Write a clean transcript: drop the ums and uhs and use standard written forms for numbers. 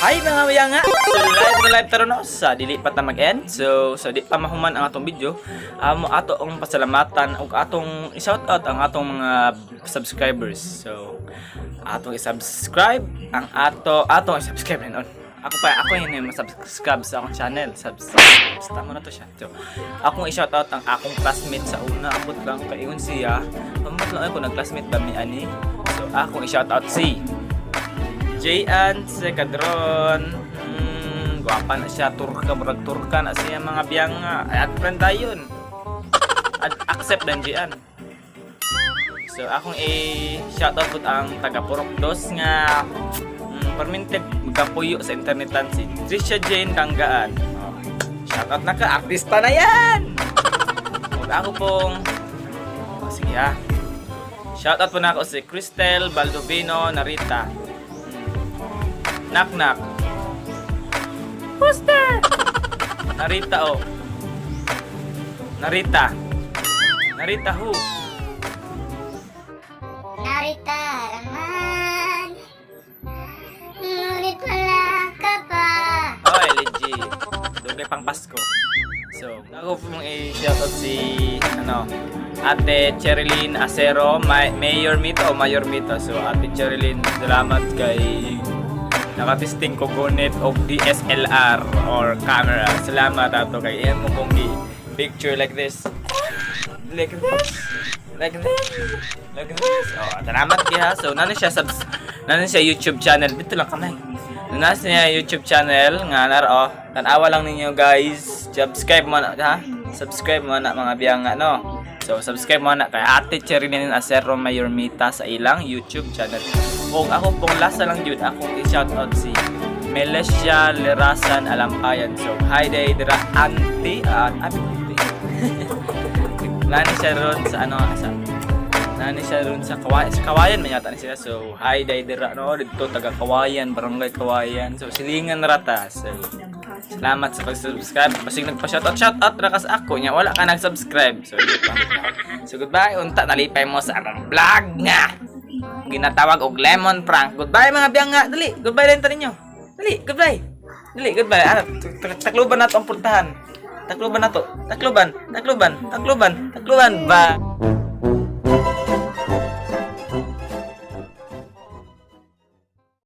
Hi mga mayanga! So live taro no sa dili pa ta mag-end. So di pa mahuman ang atong video. Ato ang pasalamatan ug atong i-shout out ang atong mga subscribers. So atong i-subscribe ang atong i-subscribe nun. Ako yun subscribe sa akong channel. Basta mo na to siya. So akong i-shout out ang akong classmate sa una. Abot lang kaingon siya. Pamat lang ako nag-classmate kami ani. So akong i-shout out si Jayan Secadron. Guwapa na siya, turka na siya mga biyanga. Ay, at friend tayo yun. Accept dan Jayan. So, akong i-shoutout po ang taga-Purok Dos nga permitted magkapuyo sa internetan si Trisha Jane Kanggaan. Shoutout na ka, artista na yan! Huwag ako pong sige ha. Shoutout po na ako si Cristel Baldovino Narita. Knock knock. Who's there? Narita oh. Narita who? Narita naman. Ngunit wala ka pa. Oy, legit. Dugay pang Pasko. So, ako po mong i-shoutout si Ate Cherilyn Acero, Mayor Mito o Mayor Mito. So, Ate Cherilyn, salamat kay nakatesting ko gunit og DSLR or camera. Salamat ato kay iyan mo kong picture like this. Like this. Oh, salamat kaya. So, nana siya YouTube channel. Dito lang kamay. Nana siya YouTube channel nga naro. Tanawa lang ninyo guys. Subscribe mo na ha. Subscribe mo na mga biyanga no. So, subscribe mo na kay Ate Cherilyn Acero Mayormita sa ilang YouTube channel. Kung ako pong lasa lang yun, akong i-shoutout si Melesia Lerasan Alampayan. So, hi day, dira auntie. Abi ko ito. Nani siya ron sa Nani siya ron sa Kawayan man yata ni sila. So, hi day dira no dito taga Kawayan, Barangay Kawayan. So, silingan rata. So, salamat sa pag-subscribe. Basig nagpa-shoutout ra kas ako nya wala ka nag-subscribe. So, dito. So, goodbye. Unta nalipay mo sa among vlog nga. Ginatawag og lemon prank. Goodbye mga biyang nga. Dali, goodbye din ta ninyo. Dali, goodbye. Dali, goodbye. Ano, takluban na to ang puntahan. Takluban na to. Takluban. Ba.